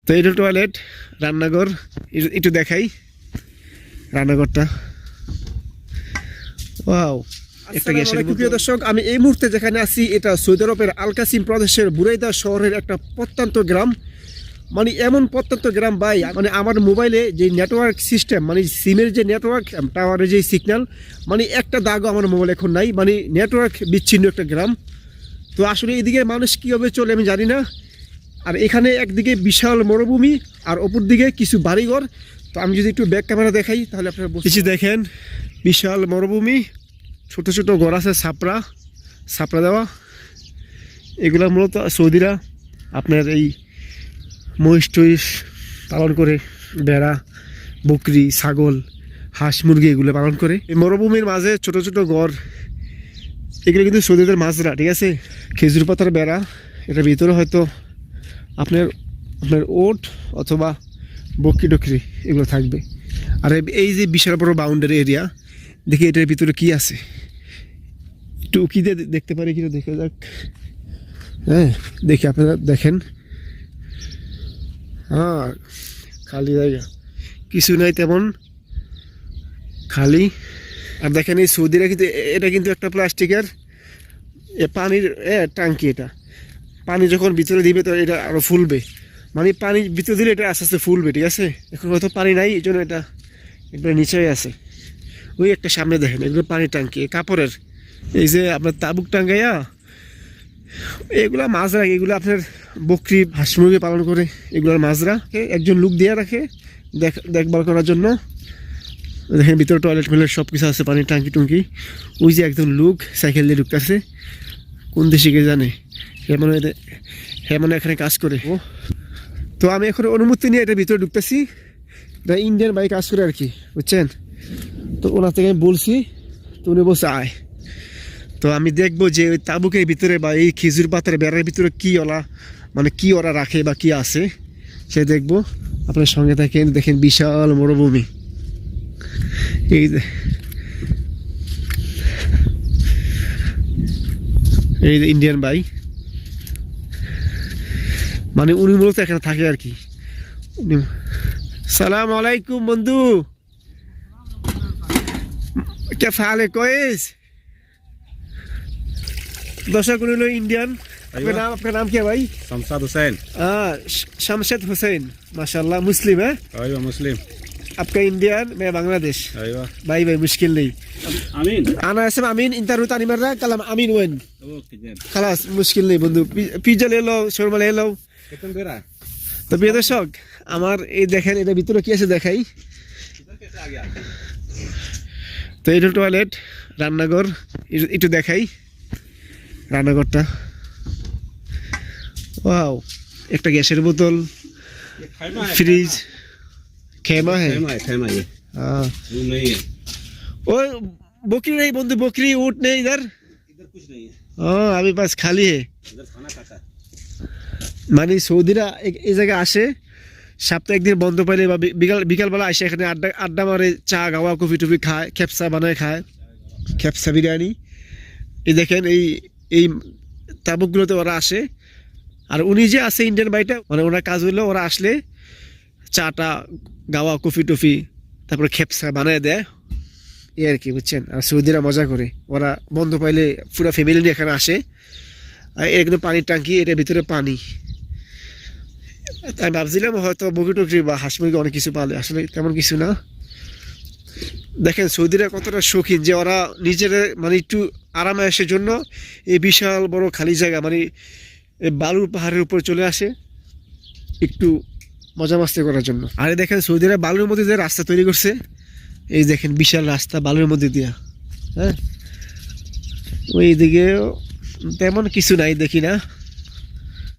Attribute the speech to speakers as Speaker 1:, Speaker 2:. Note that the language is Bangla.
Speaker 1: তো এটা টয়লেট, রান্নাঘর একটু দেখাই রান্নাঘরটা। ওয়াও, একটা গ্যাসের বোতল। প্রিয় দর্শক, আমি এই মুহূর্তে যেখানে আছি এটা সৌদি আরবের আল কাসিম প্রদেশের বুরাইদা শহরের একটা প্রত্যন্ত গ্রাম। মানে এমন প্রত্যন্ত গ্রাম ভাই, মানে আমার মোবাইলে যে নেটওয়ার্ক সিস্টেম, মানে সিমের যে নেটওয়ার্ক টাওয়ারের যে সিগন্যাল, মানে একটা দাগও আমার মোবাইল এখন নাই, মানে নেটওয়ার্ক বিচ্ছিন্ন একটা গ্রাম। তো আসলে এদিকে মানুষ কীভাবে চলে আমি জানি না। আর এখানে একদিকে বিশাল মরুভূমি আর অপর দিকে কিছু বাড়িঘর। তো আমি যদি একটু ব্যাক ক্যামেরা দেখাই তাহলে আপনারা কিছু দেখেন, বিশাল মরুভূমি, ছোট ছোট ঘর আছে, ছাপড়া দেওয়া। এগুলো মূলত সৌদিরা আপনার এই মহিষ টহিষ পালন করে, ভেড়া, বকরি, ছাগল, হাঁস, মুরগি এগুলো পালন করে। এই মরুভূমির মাঝে ছোট ছোট ঘর, এগুলো কিন্তু সৌদিদের মাজরা, ঠিক আছে। খেজুর পাতার বেড়া, এটার ভিতরে হয়তো আপনার ওট অথবা বকরি টকরি এগুলো থাকবে। আর এই যে বিশাল বড় বাউন্ডারি এরিয়া, দেখি এটার ভিতরে কি আছে, একটু উকি দিয়ে দেখতে পারি কিনা, দেখে যাক। হ্যাঁ, দেখি আপনারা দেখেন। হ্যাঁ, খালি জায়গা, কিছু নাই তেমন, খালি। আর দেখেন এই সৌদিরা কিন্তু, এটা কিন্তু একটা প্লাস্টিকের পানির ট্যাঙ্কি। এটা পানি যখন ভিতরে দিবে তো এটা আরও ফুলবে, মানে পানি ভিতরে দিলে এটা আস্তে আস্তে ফুলবে, ঠিক আছে। এখন হয়তো পানি নাই, এই জন্য এটা একবার নিচেই আছে। ওই একটা সামনে দেখেন, এগুলো পানির ট্যাঙ্কি কাপড়ের। এই যে আপনার তাবুক টাঙ্গাইয়া, এগুলা মাজরা, এগুলো আপনার বকরি, হাঁস মুরগি পালন করে, এগুলোর মাজরা একজন লোক দিয়ে রাখে দেখভাল করার জন্য। দেখেন ভিতরে টয়লেট ফয়লেট সব কিছু আছে, পানির ট্যাঙ্কি টুঙ্কি। ওই যে একজন লোক সাইকেল দিয়ে ঢুকতেছে, কোন দেশে কে জানে, হ্যাঁ মানে এখানে কাজ করে। তো আমি এখন অনুমতি নিয়ে এটা ভিতরে ঢুকতেছি। ইন্ডিয়ান ভাই কাজ করে আর কি, বুঝছেন। তো ওনার থেকে আমি বলছি, তো উনি বলছে আয়। তো আমি দেখবো যে ওই তাবুকের ভিতরে বা এই খেজুর পাতার বেড়ার ভিতরে কি ওরা রাখে বা কি আছে সে দেখবো। আপনার সঙ্গে থাকেন, দেখেন বিশাল মরুভূমি। এই যে ইন্ডিয়ান ভাই, মানে উনি মূলত এখানে থাকে আর কি। সালাম আলাইকুম বন্ধু, কে ফালে কয়েস। দর্শক উনি হলো ইন্ডিয়ান। आपका नाम क्या भाई?
Speaker 2: शमशाद हुसैन।
Speaker 1: शमशद हुसैन, माशाल्लाह। मुस्लिम है?
Speaker 2: अय्वा मुस्लिम।
Speaker 1: आपका इंडियन, मैं बांग्लादेश।
Speaker 2: अय्वा
Speaker 1: भाई मुश्किल नहीं।
Speaker 2: आमीन।
Speaker 1: انا اسم امين، انت روت اني مره كلام امين وين؟
Speaker 2: اوكي جن
Speaker 1: خلاص मुश्किल नहीं বন্ধু। পিজ্জা ले लो, শর্মা ले लो।
Speaker 2: कितन बेरा?
Speaker 1: তো প্রিয় দর্শক, আমার এই দেখেন এটার ভিতরে কি আছে দেখাই।
Speaker 2: इधर कैसे आ गया?
Speaker 1: তো এটা টয়লেট, রান্নাঘর একটু দেখাই রান্নাঘরটা। ওয়াও, একটা গ্যাসের বোতল,
Speaker 2: ये खैमा है।
Speaker 1: फ्रिज, खेमा है।
Speaker 2: खैमा ये।
Speaker 1: हाँ,
Speaker 2: रूम नहीं है।
Speaker 1: ओए बकरी नहीं बंधु, बकरी ऊँट नहीं इधर।
Speaker 2: इधर कुछ नहीं है।
Speaker 1: हाँ, अभी बस खाली है।
Speaker 2: इधर खाना खाता है।
Speaker 1: মানে সৌদিরা এই জায়গায় আসে, সপ্তাহে একদিন বন্ধ পাইলে বা বিকালবেলা আসে এখানে আড্ডা মারে, চা গাওয়া, কফি টফি খায়, খেপসা বানায় খায়, খেপসা বিরিয়ানি। এই দেখেন এই তাবুকগুলোতে ওরা আসে। আর উনি যে আছে ইন্ডিয়ান ভাইটা, মানে ওনার কাজ হইলো ওরা আসলে চাটা গাওয়া, কফি টফি, তারপরে খেপসা বানায় দেয়, এই আর কি, বুঝছেন। আর সৌদিরা মজা করে, ওরা বন্ধ পাইলে পুরো ফ্যামিলি নিয়ে এখানে আসে। আর এর কিন্তু পানির ট্যাঙ্কি, এটার ভিতরে পানি। আমি ভাবছিলাম হয়তো বকরি টকরি বা হাঁস মুরগি অনেক কিছু পালে, আসলে তেমন কিছু না। দেখেন সৌদিরা কতটা শৌখিন যে ওরা নিজের মানে একটু আরামে আসার জন্য এই বিশাল বড় খালি জায়গা, মানে বালুর পাহাড়ের উপর চলে আসে একটু মজা মাস্তি করার জন্য। আর দেখেন সৌদিরা বালুর মধ্যে যে রাস্তা তৈরি করছে, এই দেখেন বিশাল রাস্তা বালুর মধ্যে দিয়া। হ্যাঁ, ওই দিকে তেমন কিছু নাই, দেখি না।